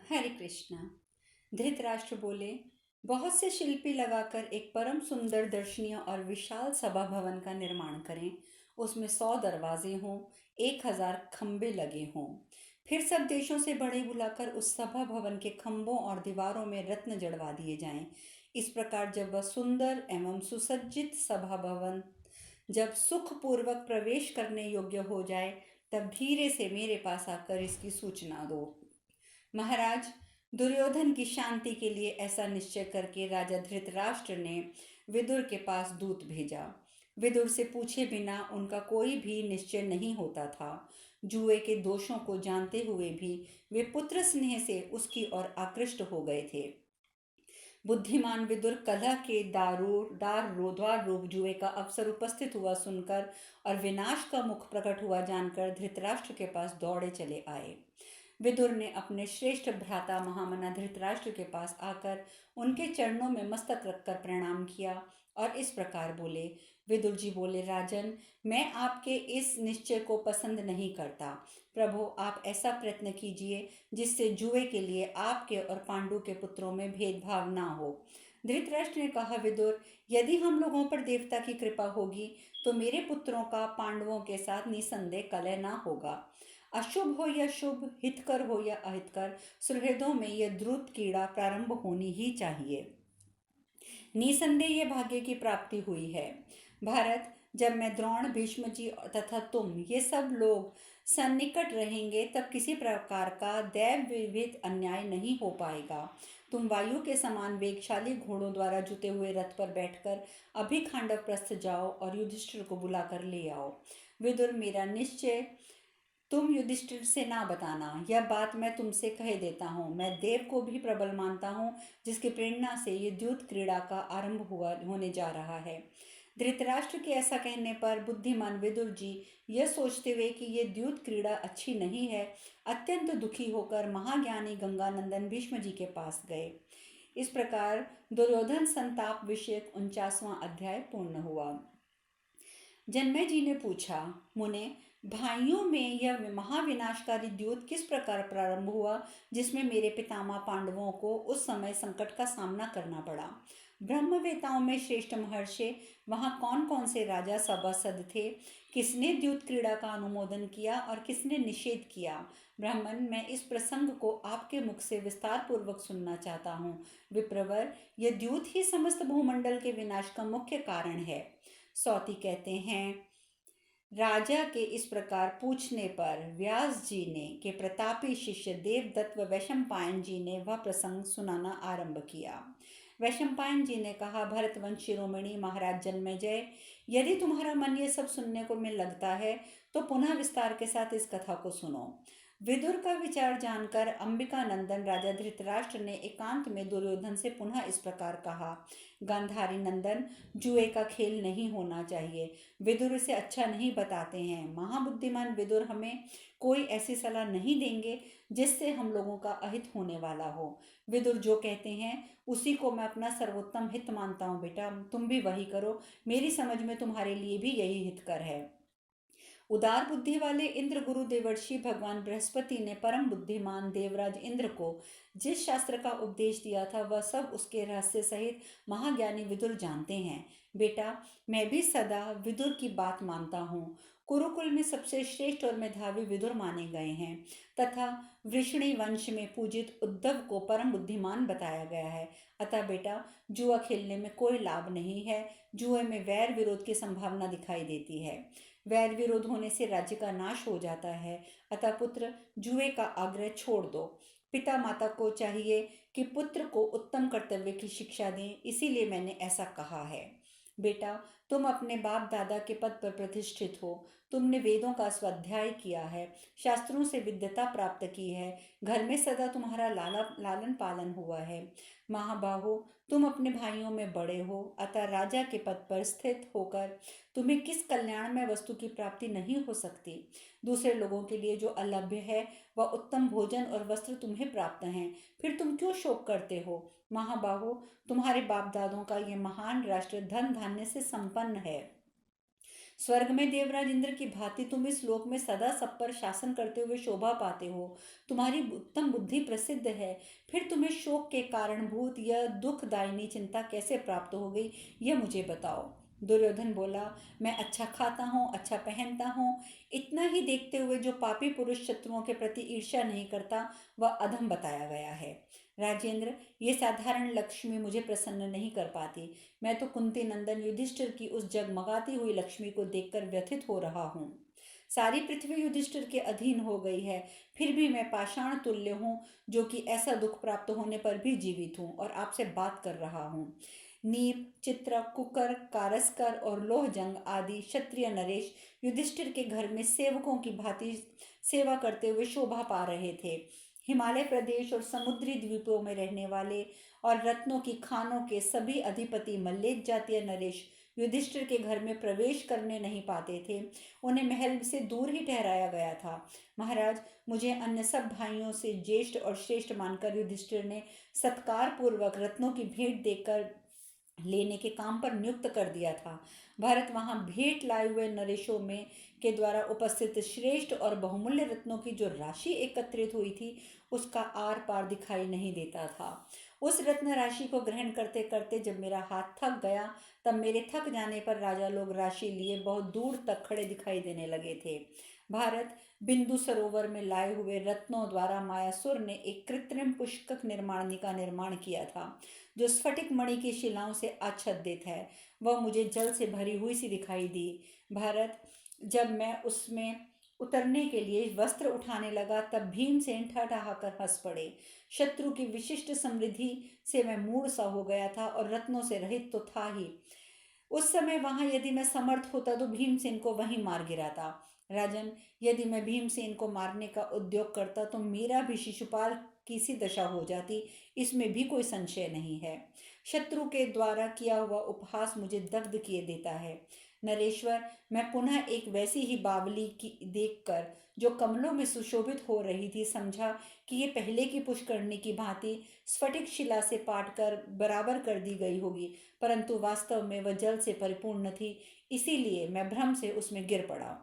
हरे कृष्णा। धृतराष्ट्र बोले, बहुत से शिल्पी लगाकर एक परम सुंदर दर्शनीय और विशाल सभा भवन का निर्माण करें। उसमें 100 दरवाजे हों, 1000 खंबे लगे हों। फिर सब देशों से बढ़ई बुलाकर उस सभा भवन के खंभों और दीवारों में रत्न जड़वा दिए जाएं। इस प्रकार जब वह सुंदर एवं सुसज्जित सभा भवन जब सुखपूर्वक प्रवेश करने योग्य हो जाए, तब धीरे से मेरे पास आकर इसकी सूचना दो। महाराज, दुर्योधन की शांति के लिए ऐसा निश्चय करके राजा धृतराष्ट्र ने विदुर के पास दूत भेजा। विदुर से पूछे बिना उनका कोई भी निश्चय नहीं होता था। जुए के दोषों को जानते हुए भी वे पुत्र स्नेह से उसकी ओर आकृष्ट हो गए थे। बुद्धिमान विदुर कलह के द्वार रूप जुए का अवसर उपस्थित हुआ सुनकर और विनाश का मुख प्रकट हुआ जानकर धृतराष्ट्र के पास दौड़े चले आए। विदुर ने अपने श्रेष्ठ भ्राता महामना धृतराष्ट्र के पास आकर उनके चरणों में मस्तक रखकर प्रणाम किया और इस प्रकार बोले। विदुर जी बोले, राजन, मैं आपके इस निश्चय को पसंद नहीं करता। प्रभु, आप ऐसा प्रयत्न कीजिए जिससे जुए के लिए आपके और पांडु के पुत्रों में भेदभाव ना हो। धृतराष्ट्र ने कहा, विदुर, यदि हम लोगों पर देवता की कृपा होगी तो मेरे पुत्रों का पांडवों के साथ निसंदेह कलह ना होगा। अशुभ हो या शुभ, हितकर हो या अहितकर, सुहृदों में यह द्रुत कीड़ा प्रारंभ होनी ही चाहिए। निसंदेह ये भाग्य की प्राप्ति हुई है। भारत, जब मैं द्रोण, भीष्म जी तथा तुम ये सब लोग सन्निकट रहेंगे, तब किसी प्रकार का दैव विविध अन्याय नहीं हो पाएगा। तुम वायु के समान वेगशाली घोड़ों द्वारा जुते हुए रथ पर बैठकर अभी खांडव प्रस्थ जाओ और युधिष्ठिर को बुलाकर ले आओ। विदुर, मेरा निश्चय तुम युधिष्ठिर से ना बताना, यह बात मैं तुमसे कह देता हूँ। मैं देव को भी प्रबल मानता हूँ, जिसकी प्रेरणा से ये द्यूत क्रीड़ा का आरंभ होने जा रहा है। धृतराष्ट्र के ऐसा कहने पर बुद्धिमान विदुर जी यह सोचते हुए कि ये द्यूत क्रीड़ा अच्छी नहीं है, अत्यंत दुखी होकर महाज्ञानी गंगानंदन भीष्म जी के पास गए। इस प्रकार दुर्योधन संताप विषयक 49वां अध्याय पूर्ण हुआ। जन्मेजय जी ने पूछा, मुने, भाइयों में यह महाविनाशकारी द्यूत किस प्रकार प्रारंभ हुआ जिसमें मेरे पितामह पांडवों को उस समय संकट का सामना करना पड़ा? ब्रह्मवेताओं में श्रेष्ठ महर्षि वहाँ कौन कौन से राजा सभासद थे? किसने द्यूत क्रीड़ा का अनुमोदन किया और किसने निषेध किया? ब्राह्मण, मैं इस प्रसंग को आपके मुख से विस्तार पूर्वक सुनना चाहता हूँ। विप्रवर, यह द्यूत ही समस्त भूमंडल के विनाश का मुख्य कारण है। सौती कहते हैं, राजा के इस प्रकार पूछने पर व्यास जी ने के प्रतापी शिष्य देवदत्त व वैशंपायन जी ने वह प्रसंग सुनाना आरंभ किया। वैशंपायन जी ने कहा, भरतवंश शिरोमणि महाराज जन्मेजय, यदि तुम्हारा मन ये सब सुनने को में लगता है तो पुनः विस्तार के साथ इस कथा को सुनो। विदुर का विचार जानकर अंबिकानंदन राजा धृतराष्ट्र ने एकांत में दुर्योधन से पुनः इस प्रकार कहा, गांधारी नंदन, जुए का खेल नहीं होना चाहिए। विदुर इसे अच्छा नहीं बताते हैं। महाबुद्धिमान विदुर हमें कोई ऐसी सलाह नहीं देंगे जिससे हम लोगों का अहित होने वाला हो। विदुर जो कहते हैं उसी को मैं अपना सर्वोत्तम हित मानता हूँ। बेटा, तुम भी वही करो। मेरी समझ में तुम्हारे लिए भी यही हितकर है। उदार बुद्धि वाले इंद्र गुरु देवर्षि भगवान बृहस्पति ने परम बुद्धिमान देवराज इंद्र को जिस शास्त्र का उपदेश दिया था, वह सब उसके रहस्य सहित महाज्ञानी विदुर जानते हैं। बेटा, मैं भी सदा विदुर की बात मानता हूँ। कुरुकुल में सबसे श्रेष्ठ और मेधावी विदुर माने गए हैं तथा वृषणी वंश में पूजित उद्धव को परम बुद्धिमान बताया गया है। अतः बेटा, जुआ खेलने में कोई लाभ नहीं है। जुए में वैर विरोध की संभावना दिखाई देती है। वैर विरोध होने से राज्य का नाश हो जाता है। अतः पुत्र, जुए का आग्रह छोड़ दो। पिता माता को चाहिए कि पुत्र को उत्तम कर्तव्य की शिक्षा दें, इसीलिए मैंने ऐसा कहा है। बेटा, तुम अपने बाप दादा के पद पर प्रतिष्ठित हो। तुमने वेदों का स्वाध्याय किया है, शास्त्रों से विद्यता प्राप्त की है, घर में सदा तुम्हारा लालन पालन हुआ है। महाबाहो, तुम अपने भाइयों में बड़े हो, अतः राजा के पद पर स्थित होकर तुम्हें किस कल्याणमय वस्तु की प्राप्ति नहीं हो सकती? दूसरे लोगों के लिए जो अलभ्य है वह उत्तम भोजन और वस्त्र तुम्हें प्राप्त हैं, फिर तुम क्यों शोक करते हो? महाबाहो, तुम्हारे बाप दादों का यह महान राष्ट्र धन धान्य से संपन्न है। स्वर्ग में देवराज इंद्र की भांति तुम इस लोक में सदा सब पर शासन करते हुए शोभा पाते हो। तुम्हारी उत्तम बुद्धि प्रसिद्ध है। फिर तुम्हें शोक के कारणभूत यह दुखदायिनी चिंता कैसे प्राप्त हो गई, यह मुझे बताओ। दुर्योधन बोला, मैं अच्छा खाता हूँ, अच्छा पहनता हूँ। इतना ही देखते हुए जो पापी पुरुष शत्रुओं के प्रति ईर्ष्या नहीं करता, वह अधम बताया गया है। राजेंद्र, ये साधारण लक्ष्मी मुझे प्रसन्न नहीं कर पाती। मैं तो कुंती नंदन युधिष्ठिर की उस जगमगाती हुई लक्ष्मी को देखकर व्यथित हो रहा हूँ। सारी पृथ्वी युधिष्ठिर के अधीन हो गई है, फिर भी मैं पाषाण तुल्य हूँ, जो कि ऐसा दुख प्राप्त होने पर भी जीवित हूँ और आपसे बात कर रहा हूँ। नीप, चित्रक, कुकर, कारस्कर और लोहजंग आदि क्षत्रिय नरेश युधिष्ठिर के घर में सेवकों की भांति सेवा करते हुए शोभा पा रहे थे। हिमालय प्रदेश और समुद्री द्वीपों में रहने वाले और रत्नों की खानों के सभी अधिपति मल्लेश जातीय नरेश युधिष्ठिर के घर में प्रवेश करने नहीं पाते थे। उन्हें महल से दूर ही ठहराया गया था। महाराज, मुझे अन्य सब भाइयों से ज्येष्ठ और श्रेष्ठ मानकर युधिष्ठिर ने सत्कार पूर्वक रत्नों की भेंट देकर लेने के काम पर नियुक्त कर दिया था। भारत वहां भेंट लाए हुए नरेशों में के द्वारा उपस्थित श्रेष्ठ और बहुमूल्य रत्नों की जो राशि एकत्रित हुई थी, उसका आर पार दिखाई नहीं देता था। उस रत्न राशि को ग्रहण करते करते जब मेरा हाथ थक गया, तब मेरे थक जाने पर राजा लोग राशि लिए बहुत दूर तक खड़े दिखाई देने लगे थे। भारत, बिंदु सरोवर में लाए हुए रत्नों द्वारा मायासुर ने एक कृत्रिम पुष्पक निर्माणी का निर्माण किया था, जो स्फटिक मणि की शिलाओं से आच्छादित है। वह मुझे जल से भरी हुई सी दिखाई दी। भारत, जब मैं उसमें उतरने के लिए वस्त्र उठाने लगा, तब भीमसेन ठठाकर हंस पड़े। शत्रु की विशिष्ट समृद्धि से मैं मूढ़ सा हो गया था और रत्नों से रहित तो था ही। उस समय वहां यदि मैं समर्थ होता तो भीमसेन को वहीं मार गिराता। राजन, यदि मैं भीमसेन को मारने का उद्योग करता तो मेरा भी शिशुपाल की सी दशा हो जाती, इसमें भी कोई संशय नहीं है। शत्रु के द्वारा किया हुआ उपहास मुझे दग्ध किए देता है। नरेश्वर, मैं पुनः एक वैसी ही बावली की देखकर जो कमलों में सुशोभित हो रही थी, समझा कि ये पहले की पुष्करणी की भांति स्फटिक शिला से पाट कर बराबर कर दी गई होगी, परंतु वास्तव में वह जल से परिपूर्ण थी। इसीलिए मैं भ्रम से उसमें गिर पड़ा।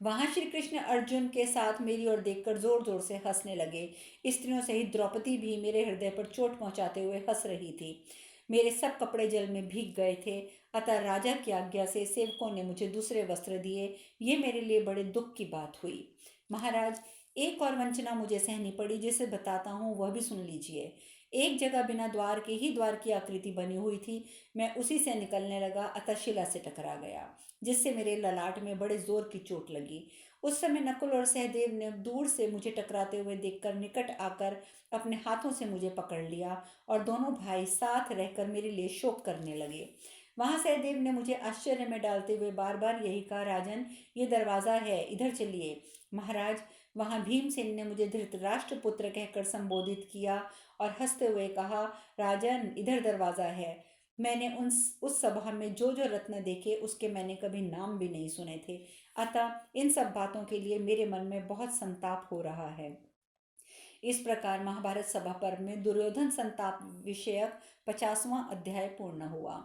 वहां श्री कृष्ण अर्जुन के साथ मेरी ओर देखकर जोर जोर से हंसने लगे। स्त्रियों सहित द्रौपदी भी मेरे हृदय पर चोट पहुंचाते हुए हंस रही थी। मेरे सब कपड़े जल में भीग गए थे। अतः राजा की आज्ञा से सेवकों ने मुझे दूसरे वस्त्र दिए। ये मेरे लिए बड़े दुख की बात हुई। महाराज, एक और वंचना मुझे सहनी पड़ी, जिसे बताता हूँ, वह भी सुन लीजिए। एक जगह बिना द्वार के ही द्वार की आकृति बनी हुई थी। मैं उसी से निकलने लगा, अतः शिला से टकरा गया, जिससे मेरे ललाट में बड़े जोर की चोट लगी। उस समय नकुल और सहदेव ने दूर से मुझे टकराते हुए देखकर निकट आकर अपने हाथों से मुझे पकड़ लिया और दोनों भाई साथ रहकर मेरे लिए शोक करने लगे। वहां सहदेव ने मुझे आश्चर्य में डालते हुए बार बार यही कहा, राजन, ये दरवाजा है, इधर चलिए। महाराज, वहां भीमसेन ने मुझे धृतराष्ट्र पुत्र कहकर संबोधित किया और हंसते हुए कहा, राजन, इधर दरवाजा है। मैंने उस सभा में जो जो रत्न देखे, उसके मैंने कभी नाम भी नहीं सुने थे। अतः इन सब बातों के लिए मेरे मन में बहुत संताप हो रहा है। इस प्रकार महाभारत सभा पर्व में दुर्योधन संताप विषयक 50वां अध्याय पूर्ण हुआ।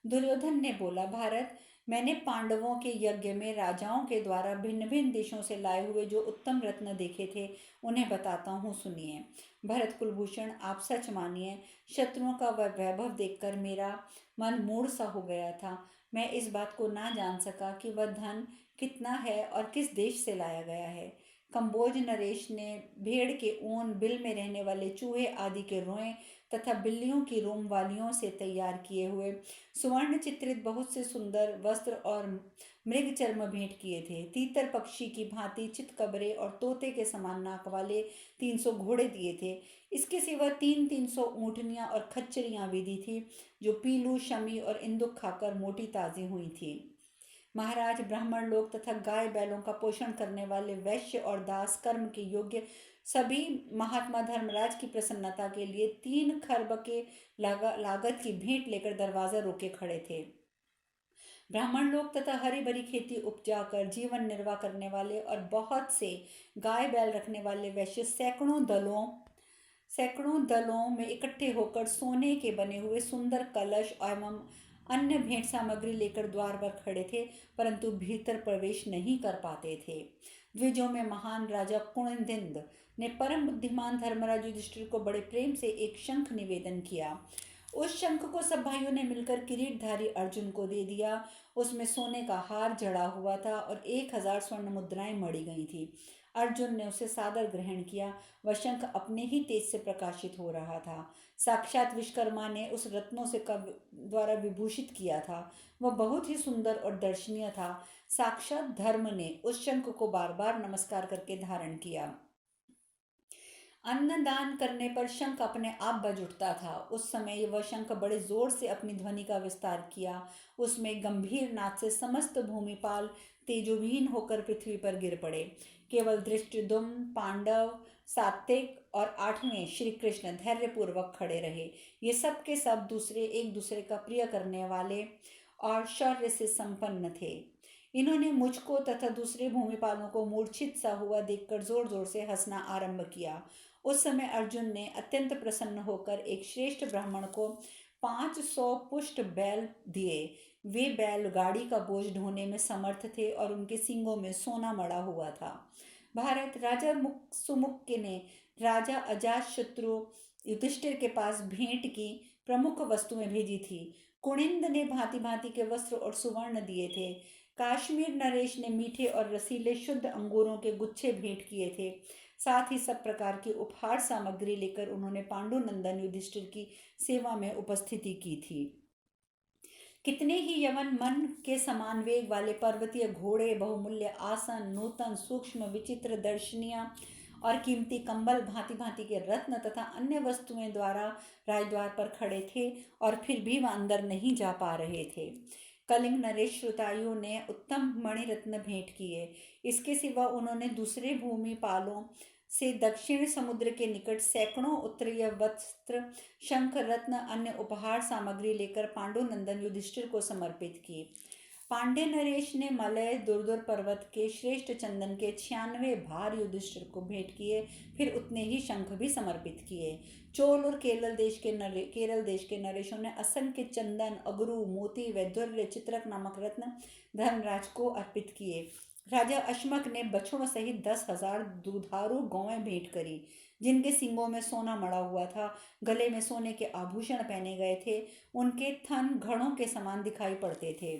दुर्योधन ने बोला, भारत, मैंने पांडवों के यज्ञ में राजाओं के द्वारा भिन्न भिन्न देशों से लाए हुए जो उत्तम रत्न देखे थे, उन्हें बताता हूँ, सुनिए। भरत कुलभूषण, आप सच मानिए, शत्रुओं का वह वैभव देखकर मेरा मन मूढ़ सा हो गया था। मैं इस बात को ना जान सका कि वह धन कितना है और किस देश से लाया गया है। कंबोज नरेश ने भेड़ के ऊन, बिल में रहने वाले चूहे आदि के रोएं तथा बिल्लियों की रोम वालियों से तैयार किए हुए सुवर्ण चित्रित बहुत से सुंदर वस्त्र और मृग चर्म भेंट किए थे। तीतर पक्षी की भांति चितकबरे और तोते के समान नाक वाले 300 घोड़े दिए थे। इसके सिवा 300 ऊँटनियाँ और खच्चरियाँ भी दी थी, जो पीलू, शमी और इंदुक खाकर मोटी ताज़ी हुई थी। महाराज, ब्राह्मण लोग तथा गाय बैलों का पोषण करने वाले वैश्य और दास, कर्म के योग्य सभी महात्मा धर्मराज की प्रसन्नता के लिए 3 खर्ब के लागत की भेंट लेकर दरवाजा रोके खड़े थे। ब्राह्मण लोग तथा हरी भरी खेती उपजा कर जीवन निर्वाह करने वाले और बहुत से गाय बैल रखने वाले वैश्य सैकड़ों दलों में इकट्ठे होकर सोने के बने हुए सुंदर कलश एवं अन्य भेंट सामग्री लेकर द्वार पर खड़े थे, परंतु भीतर प्रवेश नहीं कर पाते थे। द्विजों में महान राजा कुणिंद ने परम बुद्धिमान धर्मराज युधिष्ठिर को बड़े प्रेम से एक शंख निवेदन किया। उस शंख को सब भाइयों ने मिलकर किरीटधारी अर्जुन को दे दिया। उसमें सोने का हार जड़ा हुआ था और 1000 स्वर्ण मुद्राएं मढ़ी गई थी। अर्जुन ने उसे सादर ग्रहण किया। वह शंख अपने ही तेज से प्रकाशित हो रहा था। साक्षात विश्वकर्मा ने उस रत्नों से द्वारा विभूषित किया था। वह बहुत ही सुंदर और दर्शनीय था। साक्षात धर्म ने उस शंख को बार बार नमस्कार करके धारण किया। अन्नदान करने पर शंख अपने आप बज उठता था। उस समय वह शंख बड़े जोर से अपनी ध्वनि का विस्तार किया। उसमें गंभीर नाद से समस्त भूमिपाल तेजोविहीन होकर पृथ्वी पर गिर पड़े। केवल धृष्टद्युम्न, पांडव, सात्विक और 8वें श्री कृष्ण धैर्यपूर्वक खड़े रहे। ये सब के सब एक दूसरे का प्रिय करने वाले और शौर्य से संपन्न थे। इन्होंने मुझको तथा दूसरे भूमिपालों को मूर्छित सा हुआ देखकर जोर जोर से हंसना आरंभ किया। उस समय अर्जुन ने अत्यंत प्रसन्न होकर एक श्रेष्ठ ब्राह्मण को 500 पुष्ट बैल दिए। वे बैल गाड़ी का बोझ ढोने में समर्थ थे और उनके सींगों में सोना मड़ा हुआ था। भारत राजा सुमुख ने राजा अजातशत्रु युधिष्ठिर के पास भेंट की प्रमुख वस्तुएं भेजी थी। कुणिंद ने भांति भांति के वस्त्र और सुवर्ण दिए थे। काश्मीर नरेश ने मीठे और रसीले शुद्ध अंगूरों के गुच्छे भेंट किए थे। साथ ही सब प्रकार की उपहार सामग्री लेकर उन्होंने पांडुनंदन युधिष्ठिर की सेवा में उपस्थिति की थी। कितने ही यवन मन के समान वेग वाले पर्वतीय घोड़े, बहुमूल्य आसन, नूतन सूक्ष्म विचित्र दर्शनीय और कीमती कंबल, भांति भांति के रत्न तथा अन्य वस्तुएं द्वारा राजद्वार पर खड़े थे और फिर भी वह अंदर नहीं जा पा रहे थे। कलिंग नरेश श्रुतायु ने उत्तम मणिरत्न भेंट किए। इसके सिवा उन्होंने दूसरे भूमिपालों से दक्षिण समुद्र के निकट सैकड़ों उत्तरीय वस्त्र, शंख, रत्न, अन्य उपहार सामग्री लेकर पांडुनंदन युधिष्ठिर को समर्पित की। पांडे नरेश ने मलय दुर्दुर पर्वत के श्रेष्ठ चंदन के 96 भार युधिष्ठिर को भेंट किए। फिर उतने ही शंख भी समर्पित किए। चोल और केरल देश के नरेशों ने असंख्य चंदन, अगरू, मोती, वैदुर्य, चित्रक नामक रत्न धर्मराज को अर्पित किए। राजा अश्मक ने बछड़ों सहित 10,000 दुधारू गौवें भेंट करी, जिनके सींगों में सोना मड़ा हुआ था। गले में सोने के आभूषण पहने गए थे। उनके थन घड़ों के समान दिखाई पड़ते थे।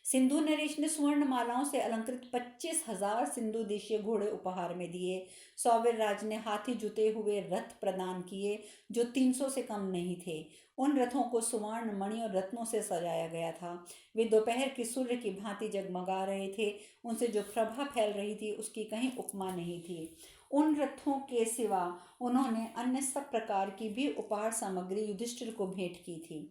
सिंधु नरेश ने स्वर्ण मालाओं से अलंकृत 25,000 सिंधु देशीय घोड़े उपहार में दिए। सौवीर राज ने हाथी जुते हुए रथ प्रदान किए, जो 300 से कम नहीं थे। उन रथों को सुवर्ण, मणि और रत्नों से सजाया गया था। वे दोपहर के सूर्य की भांति जगमगा रहे थे। उनसे जो प्रभा फैल रही थी, उसकी कहीं उपमा नहीं थी। उन रथों के सिवा उन्होंने अन्य सब प्रकार की भी उपहार सामग्री युधिष्ठिर को भेंट की थी।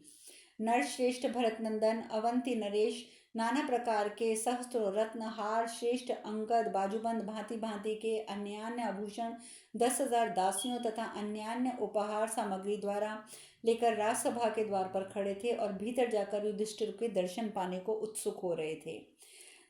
नरश्रेष्ठ भरतनंदन, अवंती नरेश नाना प्रकार के सहस्त्रों रत्न, हार, श्रेष्ठ अंगद, बाजूबंद, भांति भांति के अन्यान्य आभूषण, 10,000 दासियों तथा अन्यान्य उपहार सामग्री द्वारा लेकर राजसभा के द्वार पर खड़े थे और भीतर जाकर युधिष्ठिर के दर्शन पाने को उत्सुक हो रहे थे।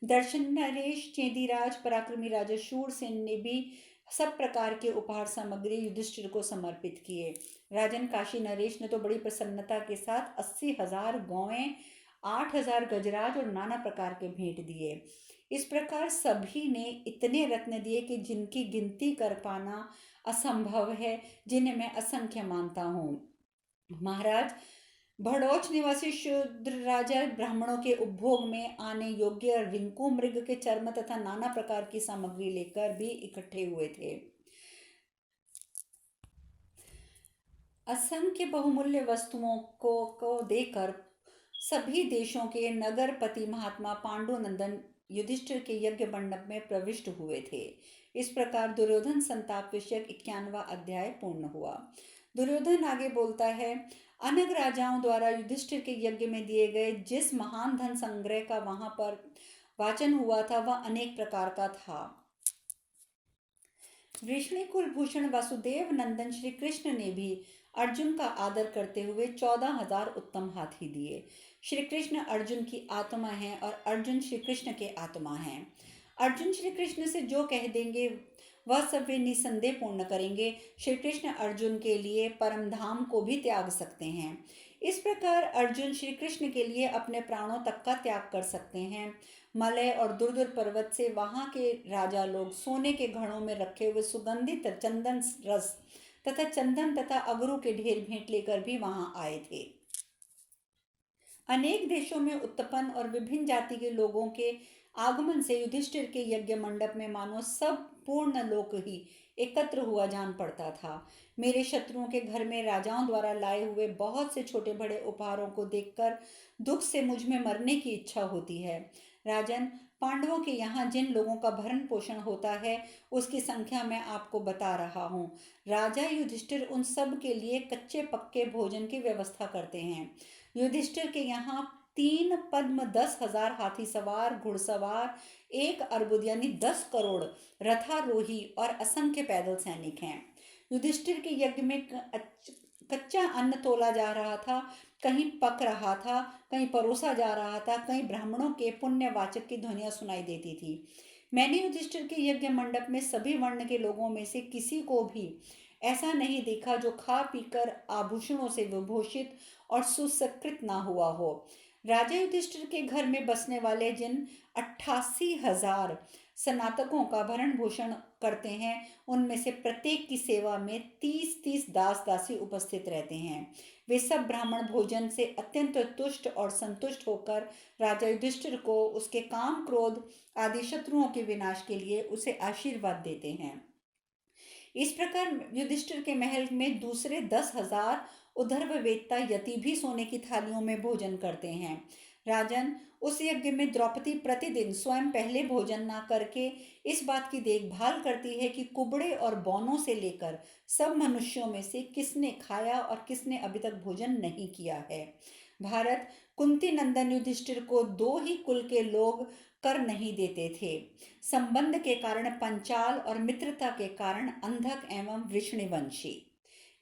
दर्शन नरेश, चेदीराज, पराक्रमी राजा शूरसेन ने भी सब प्रकार के उपहार सामग्री युधिष्ठिर को समर्पित किए। राजन काशी नरेश ने तो बड़ी प्रसन्नता के साथ 80,000 गौवें, 8,000 गजराज और नाना प्रकार के भेंट दिए। इस प्रकार सभी ने इतने रत्न दिए कि जिनकी गिनती कर पाना असंभव है, जिन्हें मैं असंख्य मानता हूँ। महाराज, भड़ोच निवासी शूद्र राजा ब्राह्मणों के उपभोग में आने योग्य रिंकू मृग के चर्म तथा नाना प्रकार की सामग्री लेकर भी इकट्ठे हुए थे। असंख्य बहुमूल्य वस्तुओं को देकर सभी देशों के नगरपति महात्मा पांडुनंदन युधिष्ठिर के यज्ञ मंडप में प्रविष्ट हुए थे। इस प्रकार दुर्योधन संताप विषयक 91वां अध्याय पूर्ण हुआ। दुर्योधन आगे बोलता है, अनग राजाओं द्वारा युधिष्ठिर के यज्ञ में दिए गए जिस महान धन संग्रह का वहां पर वाचन हुआ था, वह अनेक प्रकार का था। वृष्णि कुलभूषण वासुदेव नंदन श्री कृष्ण ने भी अर्जुन का आदर करते हुए 14,000 उत्तम हाथी दिए। श्री कृष्ण अर्जुन की आत्मा है और अर्जुन श्री कृष्ण के आत्मा हैं। अर्जुन श्री कृष्ण से जो कह देंगे वह सब वे निसंदेह पूर्ण करेंगे। श्री कृष्ण अर्जुन के लिए परम धाम को भी त्याग सकते हैं। इस प्रकार अर्जुन श्री कृष्ण के लिए अपने प्राणों तक का त्याग कर सकते हैं। मलय और दुर्दुर पर्वत से वहां के राजा लोग सोने के घड़ों में रखे हुए सुगंधित चंदन रस तथा चंदन तथा अगरू के ढेर भेंट लेकर भी वहां आए थे। अनेक देशों में उत्पन्न और विभिन्न जाति के लोगों के आगमन से युधिष्ठिर के यज्ञ मंडप में मानो सब पूर्ण लोक ही एकत्र हुआ जान पड़ता था। मेरे शत्रुओं के घर में राजाओं द्वारा लाए हुए बहुत से छोटे बड़े उपहारों को देखकर दुख से मुझ में मरने की इच्छा होती है। राजन, पांडवों के यहाँ जिन लोगों का भरण पोषण होता है उसकी संख्या मैं आपको बता रहा हूँ। राजा युधिष्ठिर उन सब के लिए कच्चे पक्के भोजन की व्यवस्था करते हैं। युधिष्ठिर के यहाँ 3 पद्म 10,000 हाथी सवार घुड़सवार 1 अर्बुद यानी 10 करोड़ रथारोही और असंख्य पैदल सैनिक हैं। युधिष्ठिर के यज्ञ में कच्चा अन्न तोला जा रहा था, कहीं पक रहा था, कहीं परोसा जा रहा था, कहीं ब्राह्मणों के पुण्यवाचक की ध्वनियां सुनाई देती थी। मैंने युधिष्ठिर के यज्ञ मंडप में सभी वर्ण के लोगों में से किसी को भी ऐसा नहीं देखा जो खा पीकर आभूषणों से विभूषित और सुसकृत ना हुआ हो। राजा युधिष्ठिर के घर में बसने वाले जिन 88,000 स्नातकों का भरण पोषण करते हैं उनमें से प्रत्येक की सेवा में 30-30 दास दासी उपस्थित रहते हैं। वे सब ब्राह्मण भोजन से अत्यंत तुष्ट और संतुष्ट होकर राजा युधिष्ठिर को उसके काम क्रोध आदि शत्रुओं के विनाश के लिए उसे आशीर्वाद देते हैं। इस प्रकार युधिष्ठिर के महल में दूसरे 10,000 उधर्ववेत्ता यति भी सोने की थालियों में भोजन करते हैं। राजन, उस यज्ञ में द्रौपदी प्रतिदिन स्वयं पहले भोजन ना करके इस बात की देखभाल करती है कि कुबड़े और बौनों से लेकर सब मनुष्यों में से किसने खाया और किसने अभी तक भोजन नहीं किया है। भारत, कुंती नंदन युधिष्ठिर को 2 ही कुल के लोग कर नहीं देते थे, संबंध के कारण पंचाल और मित्रता के कारण अंधक एवं वृष्णिवंशी।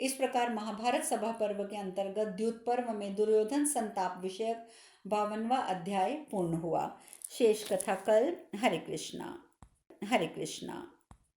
इस प्रकार महाभारत सभा पर्व के अंतर्गत द्यूत पर्व में दुर्योधन संताप विषयक 52वां अध्याय पूर्ण हुआ। शेष कथा कल। हरे कृष्णा। हरे कृष्णा।